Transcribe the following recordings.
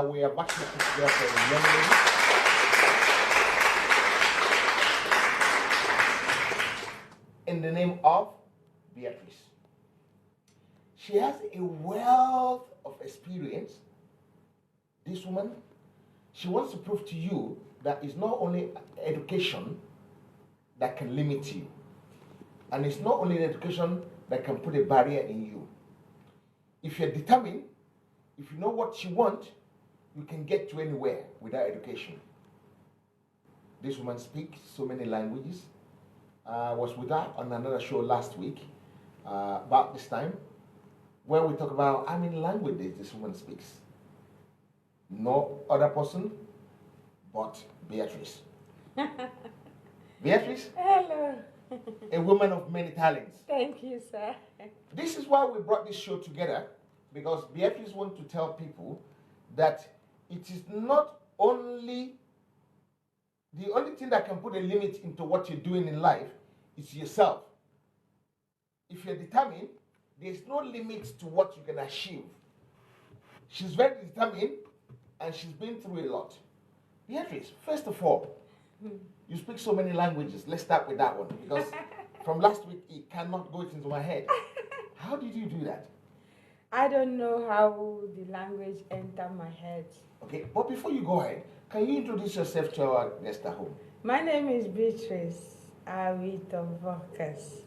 we have actually put together for a young lady in the name of Beatrice. She has a wealth of experience. This woman, she wants to prove to you that it's not only education that can limit you, and it's not only education that can put a barrier in you. If you're determined, if you know what you want, you can get to anywhere without education. This woman speaks so many languages. I was with her on another show last week, about this time, where we talk about how many languages this woman speaks. No other person but Beatrice. Beatrice? Hello. A woman of many talents. Thank you, sir. This is why we brought this show together, because Beatrice wants to tell people that it is not only the only thing that can put a limit into what you're doing in life is yourself. If you're determined, there's no limit to what you can achieve. She's very determined and she's been through a lot. Beatrice, first of all, you speak so many languages. Let's start with that one, because from last week it cannot go into my head. How did you do that? I don't know how the language entered my head. Okay, but before you go ahead, can you introduce yourself to our guest at home? My name is Beatrice of Vocus.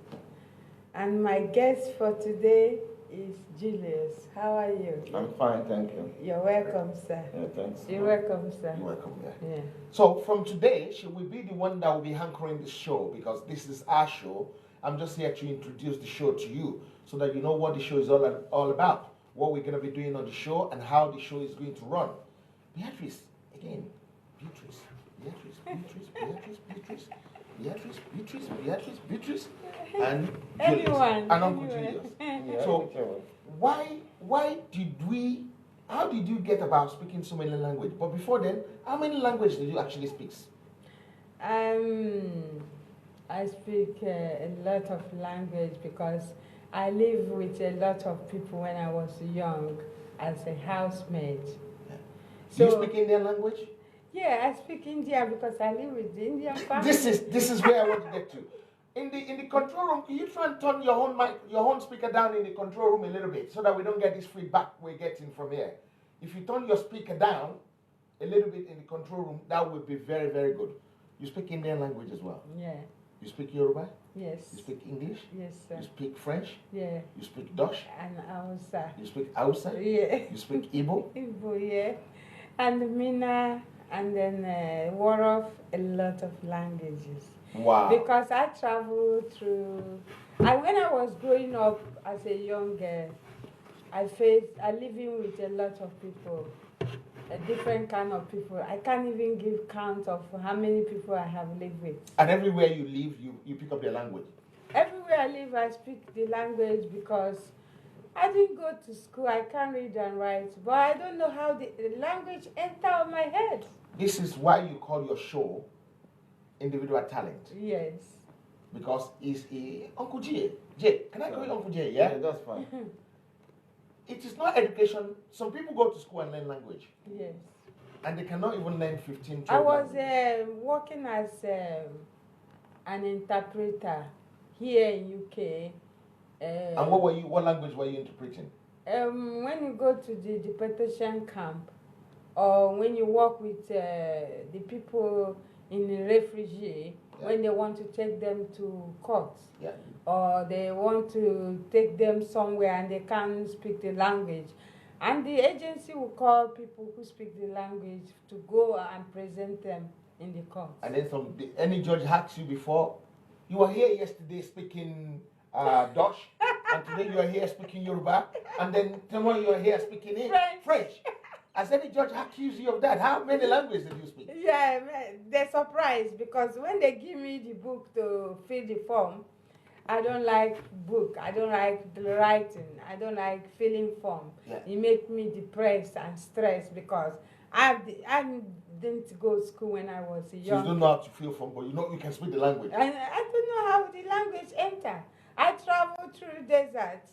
And my guest for today is Julius. How are you? I'm fine, thank you. You're welcome, sir. Yeah, thanks. You're welcome, sir. You're welcome, yeah. Yeah. So from today, she will be the one that will be anchoring the show, because this is our show. I'm just here to introduce the show to you so that you know what the show is all about, what we're going to be doing on the show, and how the show is going to run. Beatrice, again, Beatrice, and Anyone. and Uncle anyone. Julius. So how did you get about speaking so many languages? But before then, how many languages did you actually speak? I speak a lot of language because I live with a lot of people when I was young as a housemaid. Yeah. So, Do you speak Indian language? Yeah, I speak Indian because I live with the Indian family. This is where I want to get to. In the control room, can you try and turn your own speaker down in the control room a little bit so that we don't get this feedback we're getting from here? If you turn your speaker down a little bit in the control room, that would be very, very good. You speak Indian language as well? Yeah. You speak Yoruba? Yes. You speak English? Yes, sir. You speak French? Yeah. You speak Dutch? And Hausa. You speak Hausa? Yeah. You speak Igbo? Igbo, yeah. And Mina, and then Wolof, a lot of languages. Wow. Because I traveled through, when I was growing up as a young girl, I living with a lot of people, a different kind of people. I can't even give count of how many people I have lived with. And everywhere you live, you pick up their language? Everywhere I live, I speak the language because I didn't go to school. I can't read and write, but I don't know how the language entered my head. This is why you call your show Individual Talent. Yes. Because it's Uncle J. J, can I call you Uncle J? Yeah, that's fine. It is not education. Some people go to school and learn language. Yes. And they cannot even learn 15, 12 I was working as an interpreter here in UK. And what language were you interpreting? When you go to the deportation camp, or when you work with the people in the refugee, yeah. when they want to take them to court, yeah. or they want to take them somewhere and they can't speak the language, and the agency will call people who speak the language to go and present them in the court. And then any judge asks you before, you were here yesterday speaking Dutch, and today you are here speaking Yoruba, and then tomorrow you are here speaking French. Has any judge accused you of that? How many languages did you speak? Yeah, they're surprised because when they give me the book to fill the form, I don't like book. I don't like the writing. I don't like filling form. Yeah. It makes me depressed and stressed because I didn't go to school when I was young. So you don't know how to fill form, but you can speak the language. And I don't know how the language enter. I traveled through desert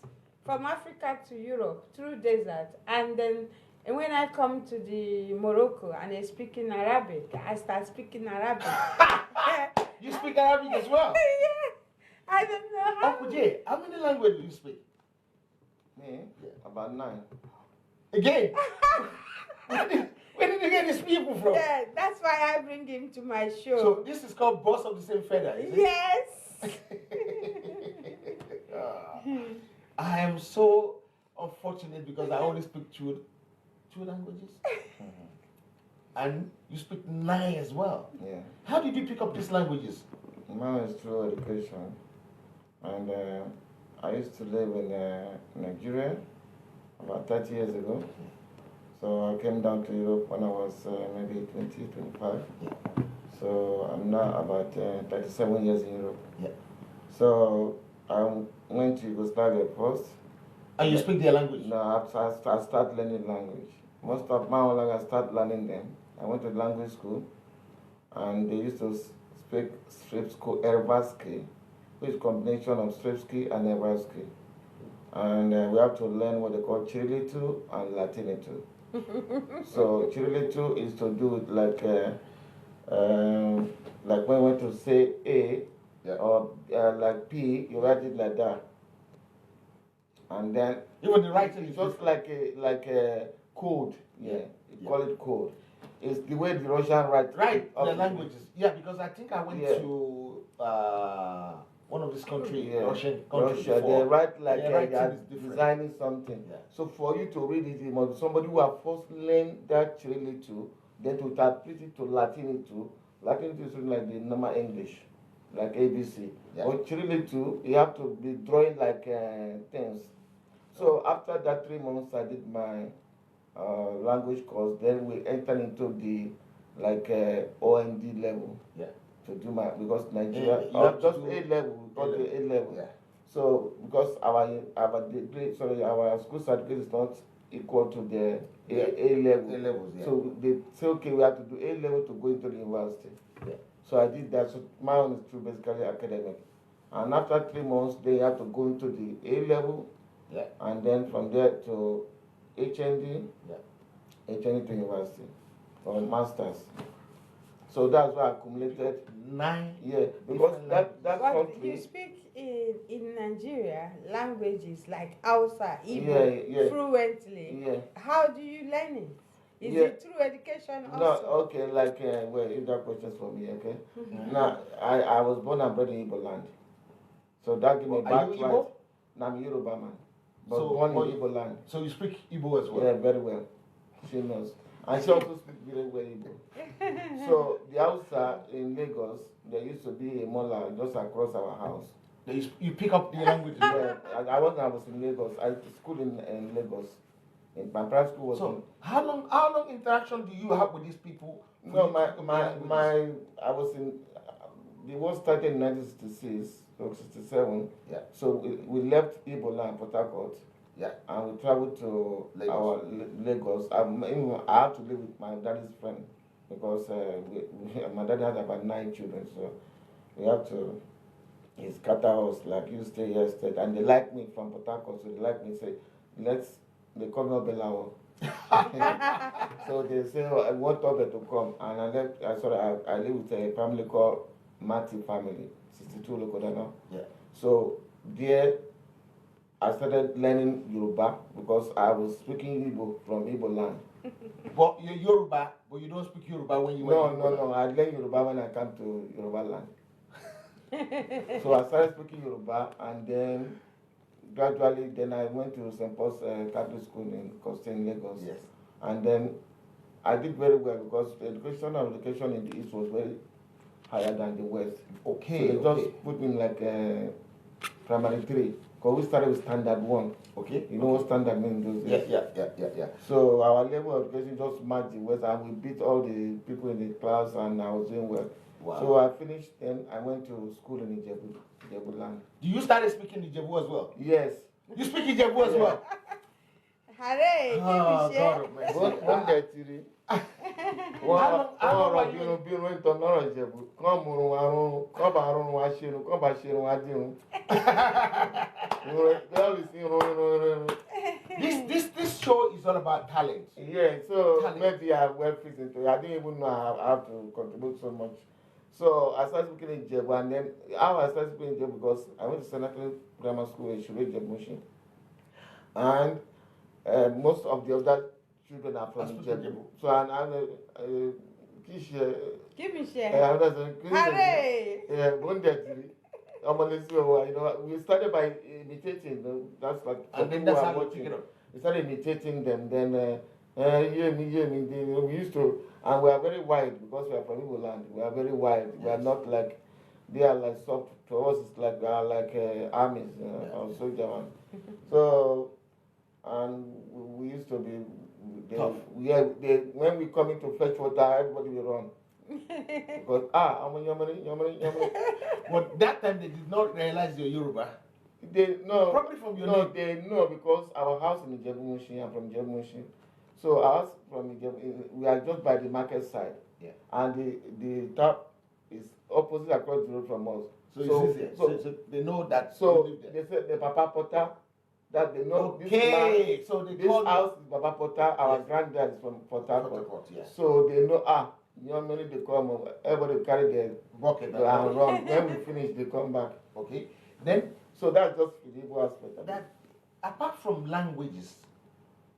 from Africa to Europe through desert, and then And when I come to the Morocco and they speak in Arabic, I start speaking Arabic. You speak Arabic as well? Yeah. I don't know how. Uncle Jay, how many languages do you speak? Me? About 9. Again? Where did you get these people from? Yeah, that's why I bring him to my show. So this is called Boss of the Same Feather, is it? Yes. I am so unfortunate because I only speak two languages. And you speak 9 as well. Yeah. How did you pick up these languages? Mine is through education. And I used to live in Nigeria about 30 years ago. So I came down to Europe when I was maybe 20, 25. Yeah. So I'm now about 37 years in Europe. Yeah. So I went to Yugoslavia first. And you speak their language? No, I started learning language. Most of my own language, I started learning them. I went to language school, and they used to speak Srpsko-Hrvatski, which is a combination of Srpski and Hrvatski. And we have to learn what they call Cyrillic and Latinate. So Cyrillic is to do with like when we want to say A, yeah, or like P, you write it like that. And then even the writing is just like a code. Yeah, you call it code. It's the way the Russian write. Right, the languages. Yeah, because I think I went Yeah. to one of these countries, Yeah. Russian countries Russia, before. they write like Their they writing are is different. designing something. Yeah. So for you to read it, you must be somebody who has first learned that Cyrillic, then to interpret it to Latin too. Latin is like the normal English, like ABC. Yeah. But Cyrillic, you have to be drawing like things. So after that 3 months, I did my language course. Then we entered into the OND level. Yeah. To do my, because Nigeria, you have to just do A level, we call it A level. Yeah. So because our degree, sorry, our school certificate is not equal to the A level. A levels, yeah. So they say, okay, we have to do A level to go into the university. Yeah. So I did that. So my own is through basically academic. And after 3 months, they have to go into the A level. Yeah. And then from there to HND. Yeah. HND to university or masters. So that's why I accumulated 9. Yeah, because that But country. you speak in Nigeria languages like Hausa, Igbo, Yeah. fluently. Yeah. How do you learn it? Is Yeah. it through education No, also? okay, well, if that question's for me, okay? Now, I was born and bred in Igbo land. So that gave me Are back you Igbo? Now I'm Yoruba man. But So, born in Igbo land. So you speak Igbo as well? Yeah, very well. She knows. And she also speaks very well Igbo. So the Hausa in Lagos, there used to be a mola just across our house. You pick up the language as well? Yeah, I was in Lagos. I went to school in Lagos. In my private school was in. So how long interaction do you have with these people? No, I was in, the war started in 1966 or 67. Yeah. So we left Ebola and Port Harcourt. Yeah. And we traveled to Lagos. Lagos. I had to live with my daddy's friend because my dad had about 9 children. So we had to, he scatter us, like you stay here, stay. And they like me from Port Harcourt, so they like me, say, they call me Belawo. So they say, oh, I want Obe to come. And I live with a family called Mati family, 62 Lokodana. Yeah. So there, I started learning Yoruba because I was speaking Igbo from Igbo land. But you're Yoruba, but you don't speak Yoruba when you went to Igbo land. No. I learned Yoruba when I came to Yoruba land. So I started speaking Yoruba, and then gradually, then I went to St. Paul's Catholic School in Costain, Lagos. Yes. And then I did very well because the education in the East was very higher than the West. Okay. So they just put me in like primary 3. Because we started with standard 1. Okay. You know what standard means those days? Yeah. So our level of education just matched the West, and we beat all the people in the class, and I was doing well. Wow. So I finished, then I went to school in Ijebu land. Do you started speaking Ijebu as well? Yes. You speak Ijebu as well? Hooray! Oh, God of mercy. One day, Tiri. How long bínú ìtọ́ lọ́rọ̀ Ìjẹ̀bú kán múrun wa rúnrún kán bá rúnrún wa ṣerun kán bá ṣerun wa dírun. They always sing run. This show is all about talent. Yeah, so Talent. maybe I'm well fit into it. I didn't even know I have to contribute so much. So I started speaking in Jebu, and then how I started speaking in Jebu because I went to Senate Grammar School in Shure Jebushi, and most of the other children are from Jebu. So and Give me share. Hooray! We started by imitating them. That's like and then that's how you pick it up. We started imitating them. Then hear me. Then, we used to, and we are very wide because we are from Igbo land. We are very wide. Yes. We are not like they are like soft. To us, it's like we are like armies or soldier man. So and we used to be. When we come in to fetch water, everybody will run. Because but that time they did not realize you're Yoruba. They no probably from your no name. They know because our house in Ijebu-Mushin, I'm from Ijebu-Mushin. So our house from Ijebu, we are just by the market side. Yeah. And the top is opposite across the road from us. So they know that. So they said the Papa Potter. That they know okay. This house is Papa Potter. Our granddad is from Port Harcourt. Yes. So they know normally they come, everybody carry their bucket and run. When we finish, they come back. Okay. Then, so that's just the Igbo aspect of that. Apart from languages,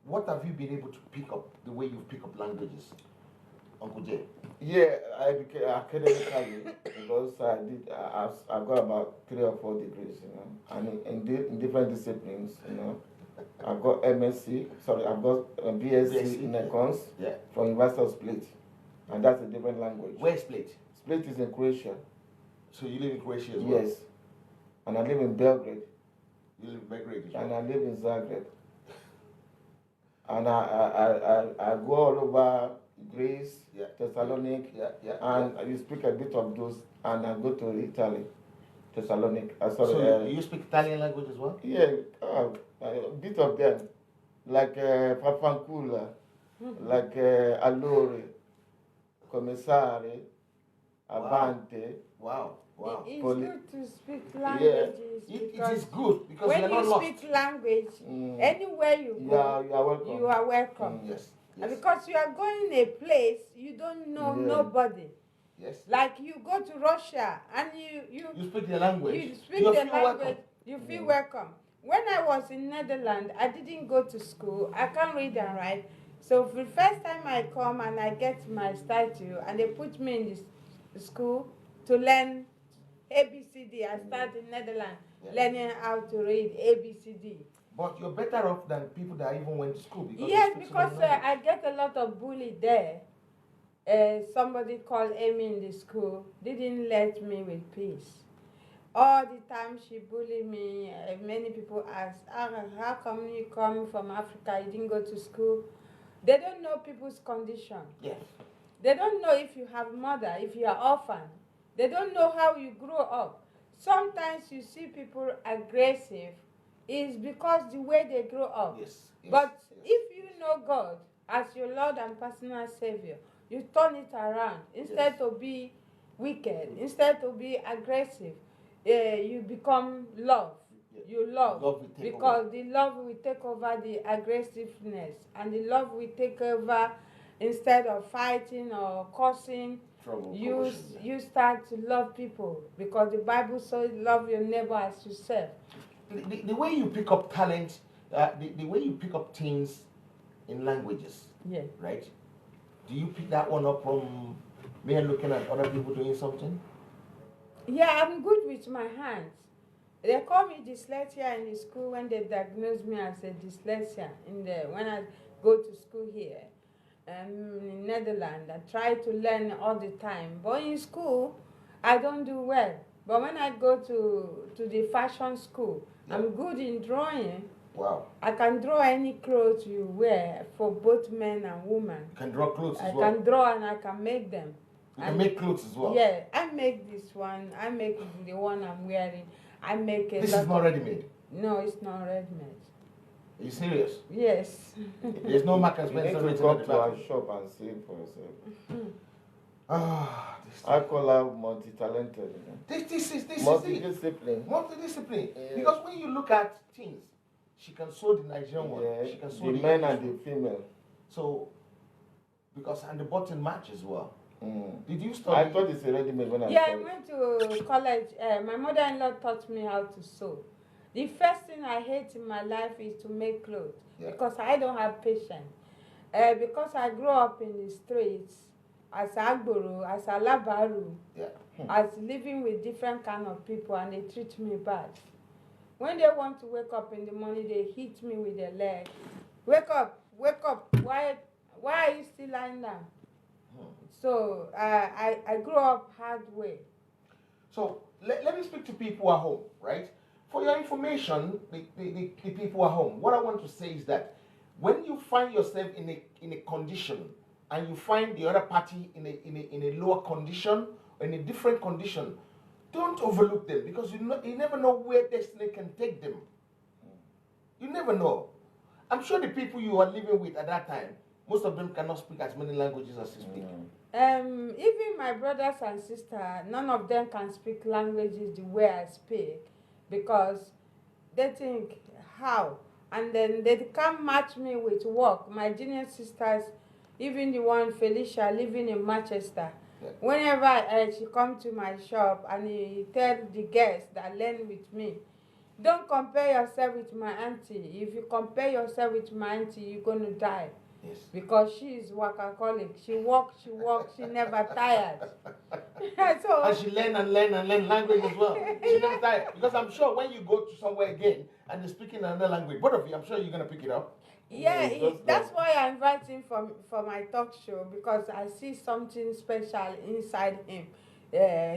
what have you been able to pick up? The way you pick up languages, Uncle Jay? Yeah, I became academically because I got about 3 or 4 degrees, and in different disciplines, I got MSc. Sorry, I've got BSc in Econs from University of Split. And that's a different language. Where's Split? Split is in Croatia. So you live in Croatia as well? Yes. And I live in Belgrade. You live in Belgrade as well? And I live in Zagreb. And I go all over Greece, Thessaloniki, and you speak a bit of those, and I go to Italy, Thessaloniki. So you speak Italian language as well? Yeah, a bit of them. Like Fafancula, like Allure. Commissare, Avante. Wow. It's good to speak languages. Yeah. It is good because when you're not you speak language, anywhere you go, you are welcome. You are welcome. Yes. And because you are going a place you don't know nobody. Yes. Like you go to Russia and you speak the language. You speak the language. You feel welcome. When I was in Netherlands, I didn't go to school. I can't read and write. So for the first time I come and I get my statue and they put me in this school to learn ABCD. I started in Netherlands learning how to read ABCD. But you're better off than people that even went to school. Because I get a lot of bully there. Somebody called Amy in the school, didn't let me with peace. All the time she bullied me. Many people ask, how come you come from Africa, you didn't go to school? They don't know people's condition. Yes. They don't know if you have mother, if you are orphan. They don't know how you grew up. Sometimes you see people aggressive, is because the way they grow up. Yes. But if you know God as your Lord and personal Savior, you turn it around. Instead to be wicked, instead to be aggressive, you become love. You love because the love will take over the aggressiveness, and the love will take over instead of fighting or cursing. You start to love people because the Bible says love your neighbor as yourself. The way you pick up talent, the way you pick up things in languages, right? Do you pick that one up from me looking at other people doing something? Yeah, I'm good with my hands. They call me dyslexia in the school when they diagnosed me as a dyslexia when I go to school here in Netherlands. I try to learn all the time, but in school I don't do well. But when I go to the fashion school, I'm good in drawing. Wow. I can draw any clothes you wear for both men and women. You can draw clothes as well? I can draw and I can make them. You can make clothes as well? Yeah, I make this one. I make the one I'm wearing. I make it. This is not ready-made? No, it's not ready-made. Are you serious? Yes. There's no market space. You need to go to our shop and see it for yourself. I call her multi-talented. This is multi-discipline. Multi-discipline. Because when you look at things, she can sew the Nigerian one. Yeah, She can sew the the men English and one. the female. So, because and the button match as well. Mm. Did you study? I thought it's a ready-made when Yeah, I I saw it. went to college. My mother-in-law taught me how to sew. The first thing I hate in my life is to make clothes Yeah. because I don't have patience. Because I grew up in the streets as Agboro, as Alabaru, Yeah. as living with different kind of people, and they treat me bad. When they want to wake up in the morning, they hit me with their leg. Wake up, wake up. Why are you still lying down? So I grew up hard way. So let me speak to people at home, right? For your information, the people at home, what I want to say is that when you find yourself in a condition and you find the other party in a lower condition or in a different condition, don't overlook them because you never know where destiny can take them. You never know. I'm sure the people you are living with at that time, most of them cannot speak as many languages as you speak. Even my brothers and sisters, none of them can speak languages the way I speak because they think how, and then they can't match me with work. My junior sisters, even the one Felicia living in Manchester, Yeah. whenever she come to my shop and he tell the guests that learn with me, don't compare yourself with my auntie. If you compare yourself with my auntie, you're gonna die. Yes. Because she is workaholic. She walks, she never tired. So, And she learn language as well. She never tired. Because I'm sure when you go to somewhere again and they're speaking another language, both of you, I'm sure you're gonna pick it up. yeah, just that's like- why I invite him for my talk show because I see something special inside him.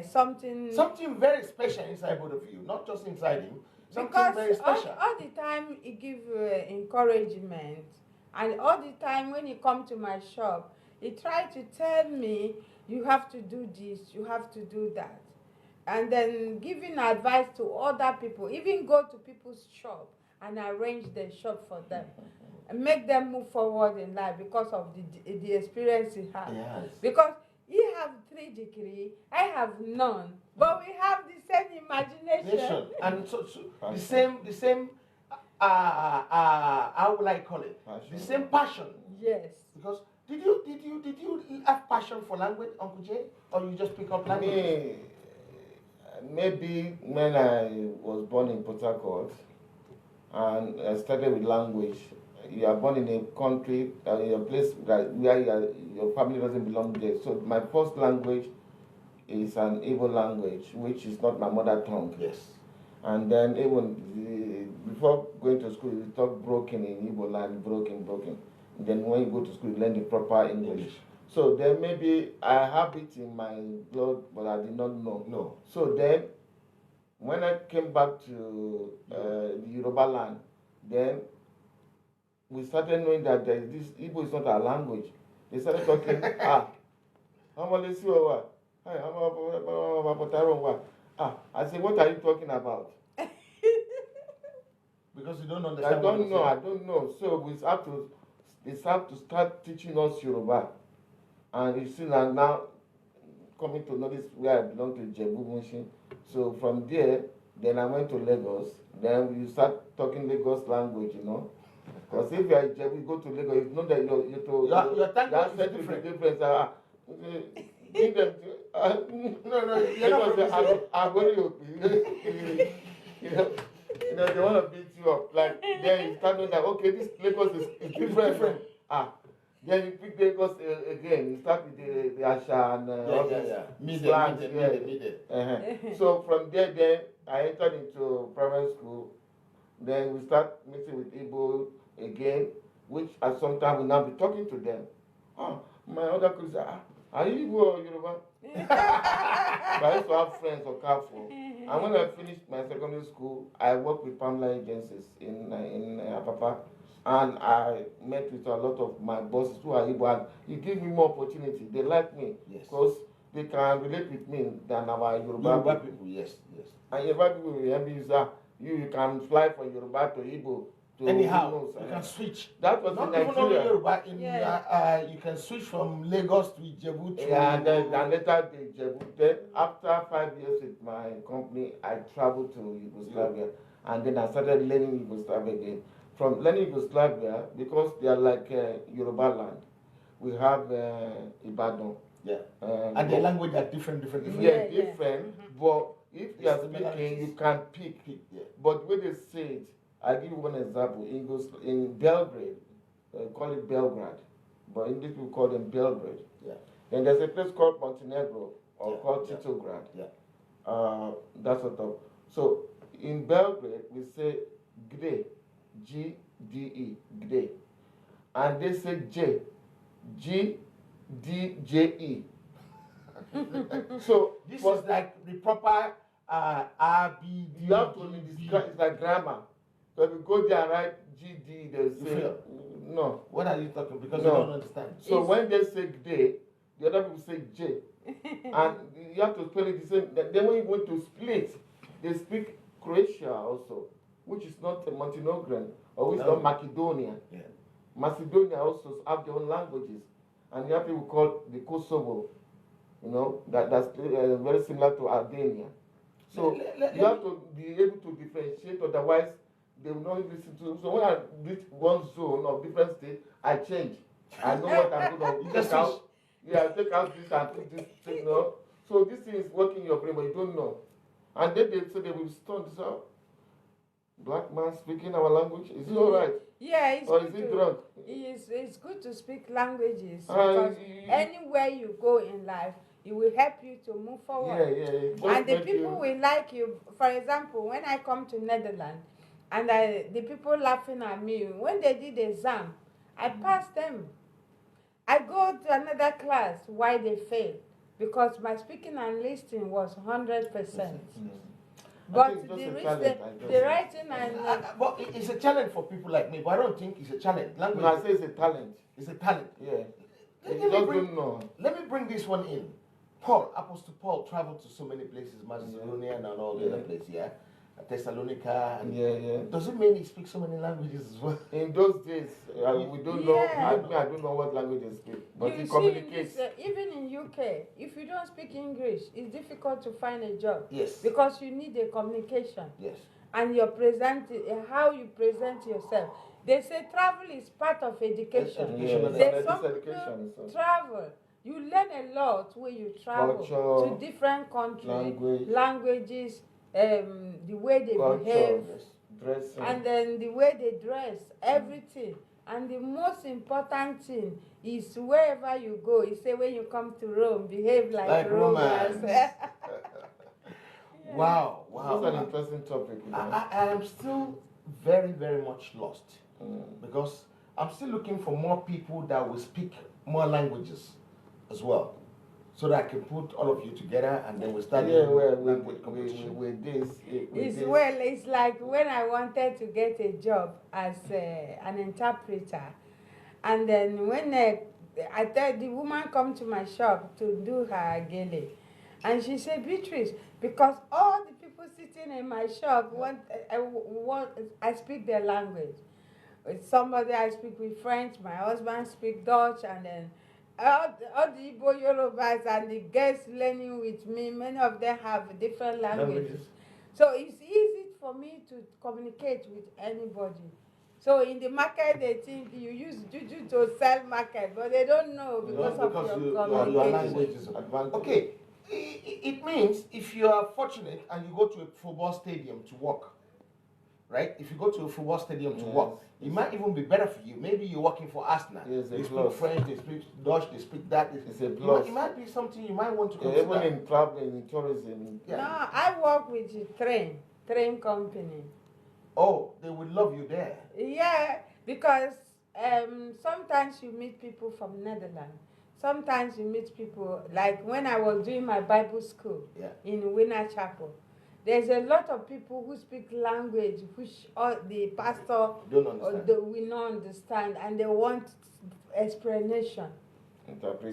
Something very special inside both of you, not just inside him. Something Because very special. all the time he give encouragement, and all the time when he come to my shop, he try to tell me you have to do this, you have to do that, and then giving advice to other people, even go to people's shop and arrange the shop for them and make them move forward in life because of the experience he has. Yes. Because he have 3 degrees, I have none, but we have the same imagination. Nation. And so the same how will I call it? Passion. The same passion. Yes. Because did you have passion for language, Uncle Jay? Or you just pick up language? Me, maybe when I was born in Port Harcourt and I started with language, you are born in a country, in a place that where your family doesn't belong there. So my first language is an Igbo language, which is not my mother tongue. Yes. And then even before going to school, you talk broken in Igbo land, broken. Then when you go to school, you learn the proper English. So then maybe I have it in my blood, but I did not know. No. So then, when I came back to the Yoruba land, then we started knowing that this Igbo is not our language. They started talking, I said, what are you talking about? Because you don't I understand. what don't you're know, I saying. don't know. So they have to start teaching us Yoruba. And you see now coming to notice where I belong to Jebu Mushin. So from there, then I went to Lagos. Then you start talking Lagos language, you know. Because if you are Jebu, you go to Lagos, you know that Your language is different. Give them. No, you're not from the I'm going to, you know, they want to beat you up. Like, then you start knowing that, okay, this Lagos is different. Then you pick Lagos again. You start with the Asha and all these slangs. So from there, then I entered into primary school. Then we start mixing with Igbo again, which at some time we now be talking to them. My other colleagues say, are you Igbo or Yoruba? But I used to have friends or Carrefour. And when I finished my secondary school, I worked with Pamela agencies in Apapa. And I met with a lot of my bosses who are Igbo, and it gave me more opportunity. They like me because they can relate with me than our Yoruba people. Yes. And Yoruba people will help you say, you can fly from Yoruba to Igbo. Anyhow, you can switch. That was not in even only Nigeria. Yoruba. You can switch from Lagos to Ijebu to. And then later the Ijebu. Then after 5 years with my company, I traveled to Yugoslavia. And then I started learning Yugoslavia again. from learning Yugoslavia, because they are like Yoruba land. We have Ibadan. Yeah. And the language are different. Yeah, different. But if you are speaking, similarities. you can pick. Yeah. But when they say it, I'll give you one example. In Belgrade, call it Belgrade, but English people call them Belgrade. Yeah. Then there's a place called Montenegro, or called Yeah. Titograd. Yeah. That sort of. So in Belgrade, we say Gde, Gde, Gde. And they say J, Gdje. So This is like the proper RBD. you have to describe, it's like grammar. So if you go there and write GD, they'll say, feel? no. What are you talking? Because No. you don't understand. So when they say Gde, the other people say J. And you have to spell it the same. Then when you want to split, they speak Croatia also, which is not Montenegrin, or which is not Macedonia. Yeah. Macedonia also have their own languages. And you have people called the Kosovo, you know, that's very similar to Albania. So you have to be able to differentiate, otherwise they will not listen to. So when I reach one zone of different state, I change. I know what I'm going to take out. Yeah, I take out this and put this thing, you know. So this thing is working in your brain, but you don't know. And then they say they will stun this out. Black man speaking our language, is it all right? Yeah, it's Or good is he drunk? It's good to speak languages, because anywhere you go in life, it will help you to move forward. Yeah. And the people will like you. For example, when I come to Netherlands, and the people laughing at me, when they did the exam, I passed them. I go to another class, why they failed? Because my speaking and listening was 100%. But the writing and but it's a challenge for people like me. But I don't think it's a challenge. Language. No, I say it's a talent. It's a talent. Yeah. Let You me just bring- don't know. Let me bring this one in. Apostle Paul traveled to so many places, Macedonia and all the other places, yeah? Thessalonica. And Yeah. Does it mean he speaks so many languages as well? In those days, we don't know. Yeah. I don't know what language they speak, but you he see, communicates. even in UK, if you don't speak English, it's difficult to find a job. Yes. Because you need a communication. Yes. And how you present yourself. They say travel is part of education. Education. There's some Education, people so. travel. You learn a lot when you travel Culture, to different countries, language. languages, the way they behave, dressing. and then the way they dress, everything. And the most important thing is wherever you go, you say when you come to Rome, behave like Romans. Wow. This is an interesting topic. You know? I am still very, very much lost because I'm still looking for more people that will speak more languages as well, so that I can put all of you together and then we start language competition. With this. It's like when I wanted to get a job as an interpreter, and then when I tell the woman come to my shop to do her gele, and she said, Beatrice, because all the people sitting in my shop I speak their language. With somebody I speak with French, my husband speak Dutch, and then all the Igbo Yorubas and the guests learning with me, many of them have different languages. So it's easy for me to communicate with anybody. So in the market, they think you use juju to sell market, but they don't know because of your communication. Your language is advanced. Okay, it means if you are fortunate and you go to a football stadium to work, right? If you go to a football stadium to work, it might even be better for you. Maybe you're working for Arsenal. Yes, they speak French, they speak Dutch, they speak that. It's a plus. It might be something you might want to consider. Even in traveling, in tourism. No, I work with a train company. Oh, they would love you there. Yeah, because sometimes you meet people from Netherlands. Sometimes you meet people, like when I was doing my Bible school in Winner Chapel. There's a lot of people who speak language which the pastor will not understand, and they want explanation.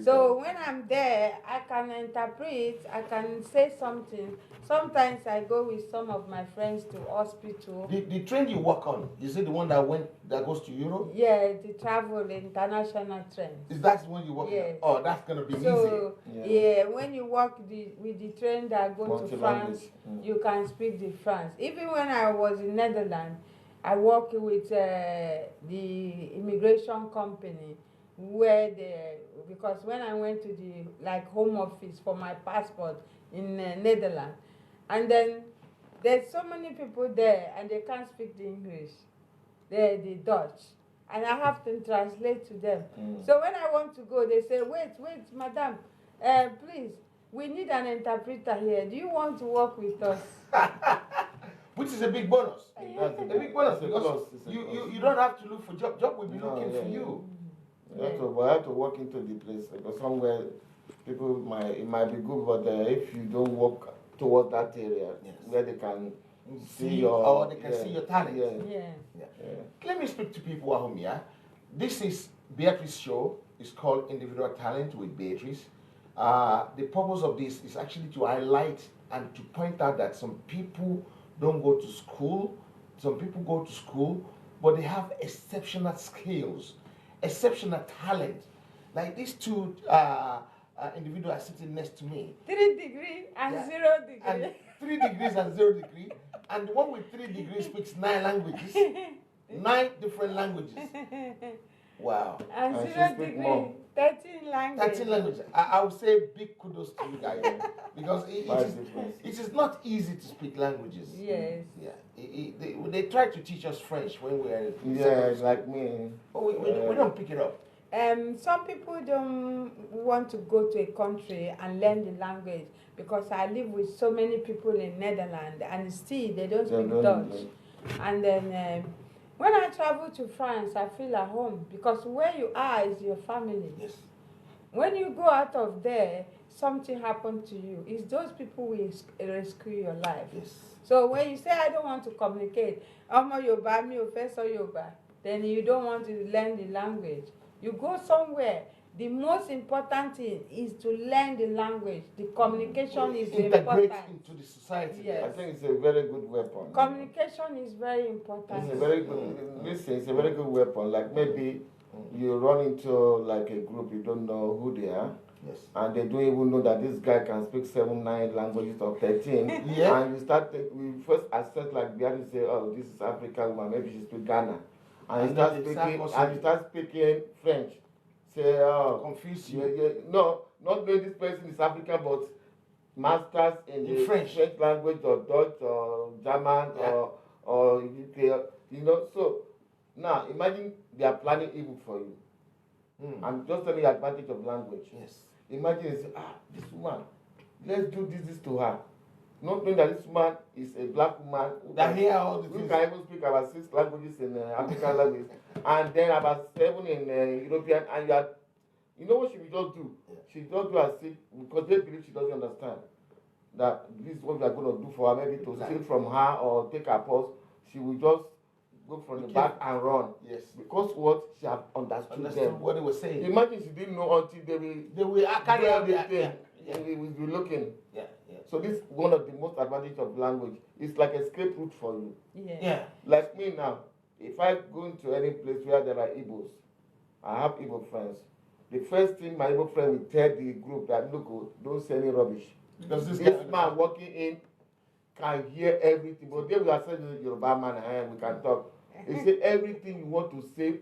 So when I'm there, I can interpret, I can say something. Sometimes I go with some of my friends to hospital. The train you work on, is it the one that goes to Europe? Yeah, the travel international train. Is that the one you work on? Oh, that's gonna be easy. Yeah, when you work with the train that go to France, you can speak the France. Even when I was in Netherlands, I work with the immigration company where because when I went to the like home office for my passport in Netherlands, and then there's so many people there and they can't speak the English, the Dutch, and I have to translate to them. So when I want to go, they say, wait, madam, please, we need an interpreter here. Do you want to work with us? Which is a big bonus. That's A big bonus it's a because plus, it's a you plus. don't have to look for job. Job will be No, looking yeah, for yeah. you. We have to walk into the place because somewhere people it might be good, but if you don't walk towards that area where they can see your or they can see your talent. Yeah. Let me speak to people at home. Yeah, this is Beatrice's show. It's called Individual Talent with Beatrice. The purpose of this is actually to highlight and to point out that some people don't go to school. Some people go to school, but they have exceptional skills, exceptional talent. Like these two individuals sitting next to me. 3 degree and 0 degree. And 3 degrees and 0 degree. And the one with 3 degrees speaks 9 languages. 9 different languages. Wow. And And she 0 speak degree, more. 13 languages. 13 languages. I would say big kudos to you guys because it is not easy to speak languages. Yes. Yeah. They try to teach us French when we are in Yeah, secondary it's school. like me. But we don't pick it up. Some people don't want to go to a country and learn the language because I live with so many people in Netherlands and still they don't speak Dutch. And then when I travel to France, I feel at home because where you are is your family. Yes. When you go out of there, something happened to you. It's those people will rescue your life. Yes. So when you say I don't want to communicate, Omo Yoruba, mi ò fẹ́ sọ Yoruba, then you don't want to learn the language. You go somewhere. The most important thing is to learn the language. The communication is integrate important. into the society. Yes. I think it's a very good weapon. Communication is very important. It's a very good. Listen, it's a very good weapon. Like maybe you run into like a group you don't know who they are. Yes. And they don't even know that this guy can speak 7, 9 languages or 13. Yeah. And you start, we first assess like we have to say, oh, this is African woman, maybe she speaks Ghana. And you start speaking French. Say, oh, confuse you. No, not knowing this person is African, but masters in the French language or Dutch or German or UK, you know. So now imagine they are planning evil for you. I'm just telling you the advantage of language. Yes. Imagine you say, this woman, let's do this to her. Not knowing that this woman is a black woman who can even speak about 6 languages in African language, and then about 7 in European, and you know what she will just do? She just do as if, because they believe she doesn't understand that this is what we are going to do for her, maybe to steal from her or take her purse. She will just go from the back and run. Yes. Because what she have understood them. What they were saying. Imagine she didn't know until they will carry out the thing. We will be looking. Yeah. So this is one of the most advantage of language. It's like a escape route for you. Yeah. Like me now, if I go into any place where there are Igbos, I have Igbo friends. The first thing my Igbo friend will tell the group that look, don't say any rubbish. Because this man walking in can hear everything. But then we are saying Yoruba man and we can talk. He say everything you want to say,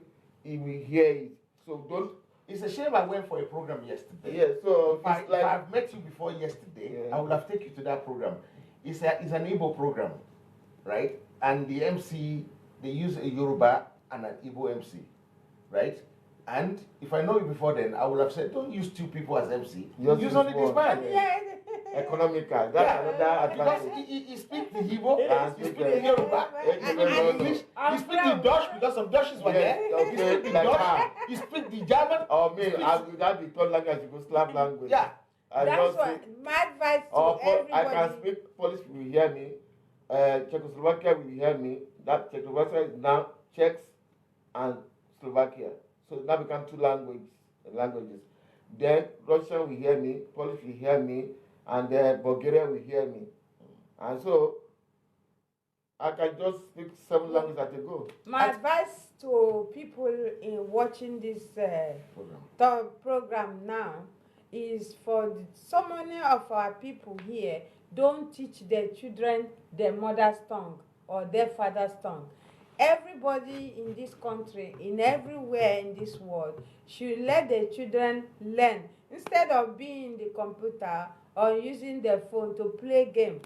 he will hear it. So don't. It's a shame I went for a program yesterday. Yeah, so if I've met you before yesterday, I would have taken you to that program. It's an Igbo program, right? And the MC, they use a Yoruba and an Igbo MC, right? And if I know you before then, I would have said, don't use 2 people as MC. Use only this man. Yeah. Economical. That's another advantage. Because he speaks the Igbo, he speaks the Yoruba, and English, he speaks the Dutch because some Dutches were there. He speaks the Dutch, he speaks the German. Or me, I will have the third language, Yugoslav language. Yeah. That's what my advice to everybody. I can speak Polish, will hear me. Czechoslovakia will hear me. That Czechoslovakia is now Czechs and Slovakia. So now become 2 languages. Then Russian will hear me, Polish will hear me, and then Bulgaria will hear me. And so I can just speak 7 languages at a go. My advice to people in watching this program now is for so many of our people here don't teach their children their mother's tongue or their father's tongue. everybody in this country, in everywhere in this world, should let their children learn instead of being in the computer or using their phone to play game.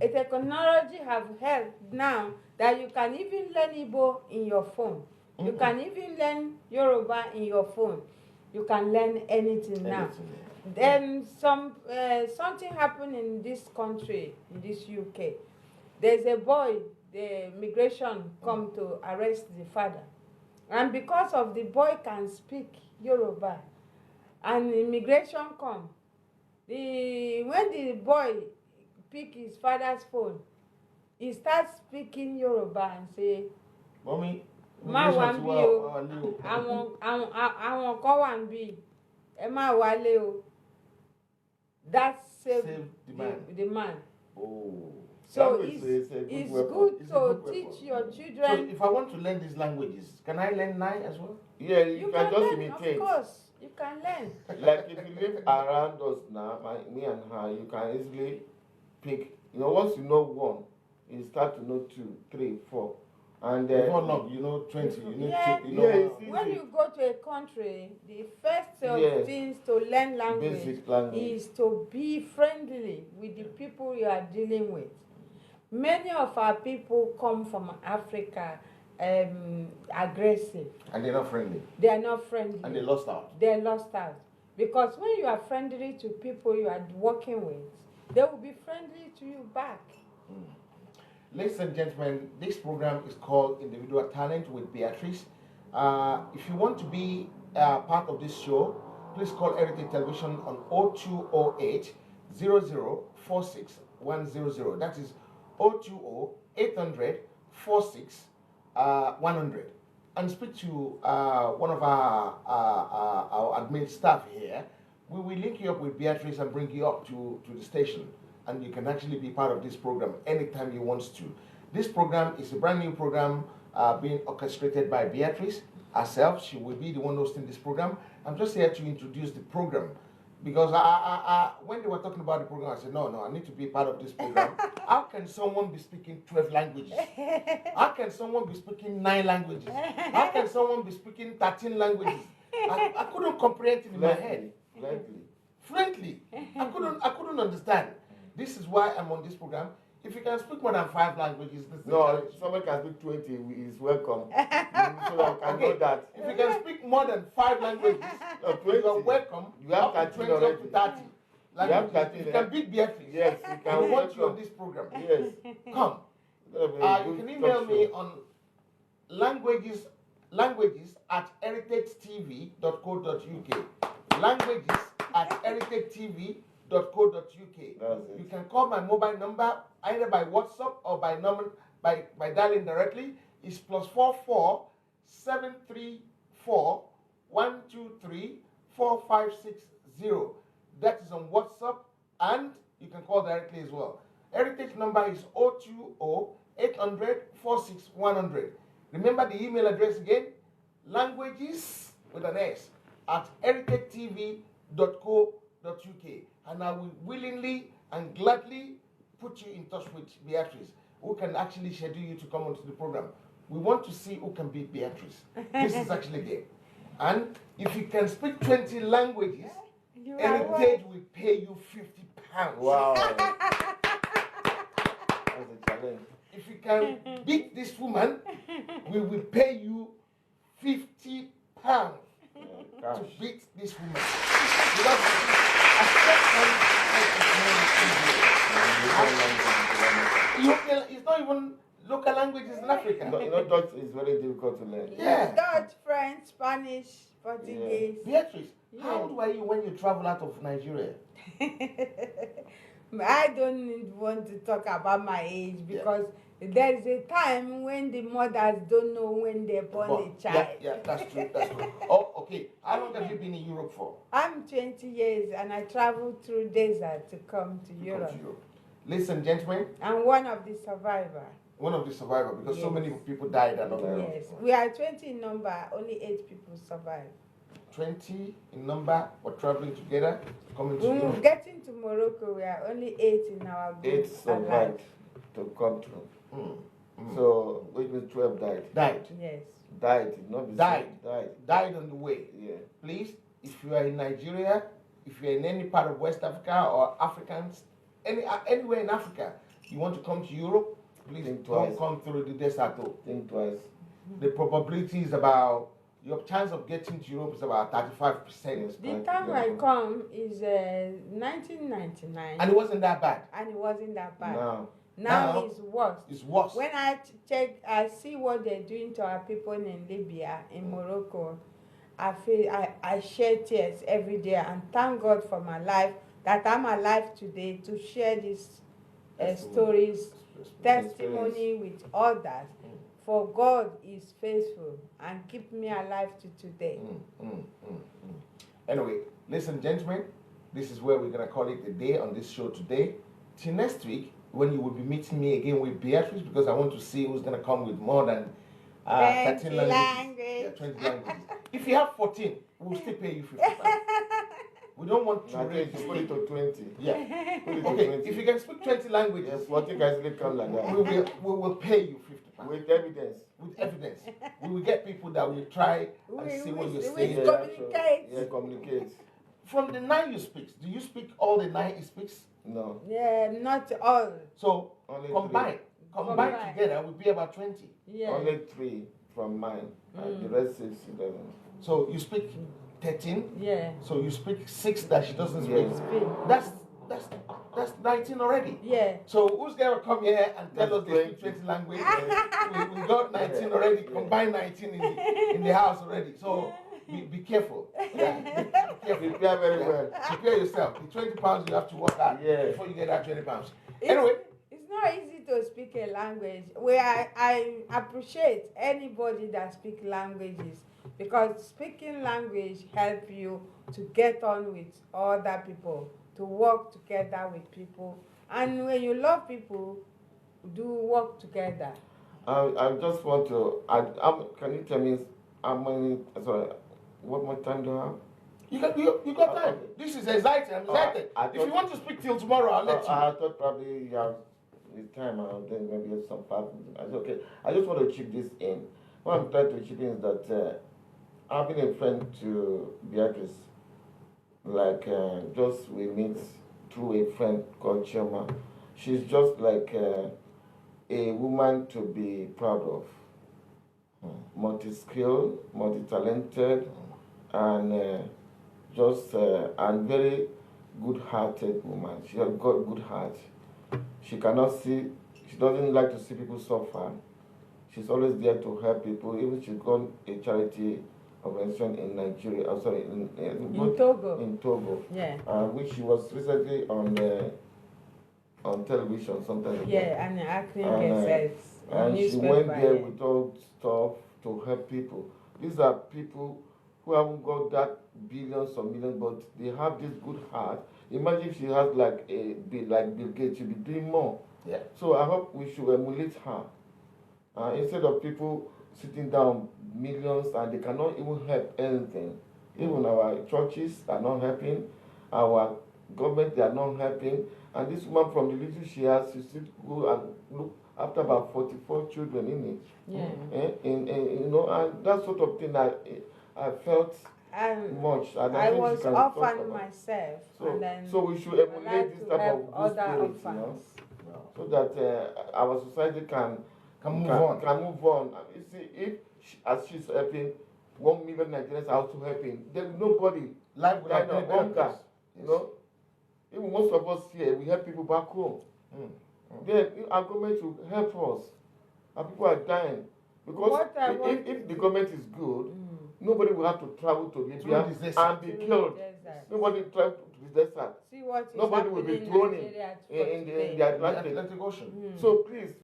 A technology have helped now that you can even learn Igbo in your phone. You can even learn Yoruba in your phone. You can learn anything now. Then something happened in this country, in this UK. There's a boy, the immigration come to arrest the father. And because of the boy can speak Yoruba, and immigration come, when the boy pick his father's phone, he starts speaking Yoruba and say, Mommy, má wá ń bí o, àwọn kan wà ń bí, ẹ má wálé o. That saved the man. Oh. So it's good to teach your children. So if I want to learn these languages, can I learn Nai as well? Yeah, you can just learn, imitate. Of course, you can learn. Like if you live around us now, me and her, you can easily pick. Once you know one, you start to know 2, 3, 4. And before long, 20. When you go to a country, the first things to learn language is to be friendly with the people you are dealing with. Many of our people come from Africa, aggressive. And they're not friendly. They are not friendly. And they lost out. They're lost out. Because when you are friendly to people you are working with, they will be friendly to you back. Ladies and gentlemen, this program is called Individual Talent with Beatrice. If you want to be part of this show, please call Heritage Television on 0208 0046 100. That is 020 800 46 100. And speak to one of our admin staff here. We will link you up with Beatrice and bring you up to the station. And you can actually be part of this program anytime you want to. This program is a brand new program being orchestrated by Beatrice herself. She will be the one hosting this program. I'm just here to introduce the program. Because when they were talking about the program, I said, no, I need to be part of this program. How can someone be speaking 12 languages? How can someone be speaking 9 languages? How can someone be speaking 13 languages? I couldn't comprehend it in my head. Fluently. I couldn't understand. This is why I'm on this program. If you can speak more than 5 languages, someone can speak 20 is welcome. So I can know that. If you can speak more than 5 languages, you are welcome. You have 20 up to 30 languages. If you can beat Beatrice, yes, you can. We want you on this program. Yes. Come. You can email me on languages at heritagetv.co.uk. Languages@heritagetv.co.uk. You can call my mobile number either by WhatsApp or by dialing directly. It's +44 734 123 4560. That is on WhatsApp, and you can call directly as well. Heritage number is 020 800 46 100. Remember the email address again: languages with an S at heritagetv.co.uk. And I will willingly and gladly put you in touch with Beatrice, who can actually schedule you to come onto the program. We want to see who can beat Beatrice. This is actually a game. And if you can speak 20 languages, Heritage will pay you £50. Wow. That's a challenge. If you can beat this woman, we will pay you £50 to beat this woman. Because it's not even local languages in Africa. Dutch is very difficult to learn. Yeah. Dutch, French, Spanish, Portuguese. Yeah. Beatrice, how old were you when you traveled out of Nigeria? I don't want to talk about my age because there is a time when the mothers don't know when they're born a child. Yeah, that's true. Oh, okay. How long have you been in Europe for? I'm 20 years and I traveled through desert to come to Europe. Ladies and gentlemen. I'm one of the survivors. One of the survivors, because so many people died along the road. Yes, we are 20 in number, only 8 people survived. 20 in number, we're traveling together, coming to Europe. Getting to Morocco, we are only 8 in our group. 8 survived to come through. So, which means 12 died. Died. Yes. Died, not be Died. saved, died. Died on the way. Yeah. Please, if you are in Nigeria, if you're in any part of West Africa or Africans, anywhere in Africa, you want to come to Europe, please Think don't twice. come through the desert. Think twice. The probability is about, your chance of getting to Europe is about 35%. The time I come is 1999. And it wasn't that bad. And it wasn't that bad. Now, Now it's worse. It's worse. When I check, I see what they're doing to our people in Libya, in Morocco. I feel I shed tears every day and thank God for my life, that I'm alive today to share these stories, testimony with others. For God is faithful and keep me alive to today. Anyway, listen, gentlemen, this is where we're going to call it a day on this show today. Till next week, when you will be meeting me again with Beatrice, because I want to see who's going to come with more than 13 languages. Yeah, 20 languages. If you have 14, we'll still pay you 50 pounds. We don't want to raise you put it to 20. Yeah. Put it to Okay, 20. if you can speak 20 languages, Yes, 40 guys will come like that. we will pay you 50 pounds. With evidence. With evidence. We will get people that will try and see what you're saying. We communicate. Yeah, communicate. From the 9 you speak, do you speak all the 9 he speaks? No. Yeah, not all. So Only combine together would be about 20. Yeah. Only 3 from mine. And the rest 6 he doesn't. So you speak 13. Yeah. So you speak 6 that she doesn't speak. Yes. That's 19 already. Yeah. So who's gonna come here and tell us That's they speak 20 languages? we got 19 already. Combine 19 in the house already. So be careful. Yeah. Be careful. Prepare very well. Prepare yourself. The 20 pounds you have to work out before you get that 20 pounds. Anyway. It's not easy to speak a language. I appreciate anybody that speaks languages, because speaking language help you to get on with other people, to work together with people. And when you love people, do work together. I just want to, can you tell me how many, sorry, what more time do you have? You got time. This is exciting. I'm excited. If you want to speak till tomorrow, I'll let you. I thought probably you have the time and then maybe some 5 minutes. I said, okay, I just want to chip this in. What I'm trying to chip in is that I've been a friend to Beatrice. Like, just we meet through a friend called Chema. She's just like a woman to be proud of. Multi-skilled, multi-talented, and just and very good-hearted woman. She has got good heart. She doesn't like to see people suffer. She's always there to help people. Even she's got a charity organization in Nigeria. In Togo. In Togo. Yeah. Which she was recently on television sometime ago. Yeah, and acting and she went there with all stuff to help people. These are people who haven't got that billions or millions, but they have this good heart. Imagine if she has like Bill Gates, she'll be doing more. Yeah. So I hope we should emulate her. Instead of people sitting down millions and they cannot even help anything. Even our churches are not helping, our government, they are not helping. And this woman, from the little she has, she still go and look after about 44 children in it. Yeah. And that sort of thing I felt much. And I think was she can orphan talk about. myself. So we should emulate this type of good spirit, so that our society can move on. You see, as she's helping 1 million Nigerians are also helping, there's nobody Life without hunger. Even most of us here, we help people back home. Then our government should help us. Our people are dying. Because if the government is good, nobody will have to travel to Libya and be killed. Nobody travel to the desert. See what is Nobody will be thrown in the Atlantic Ocean. So please,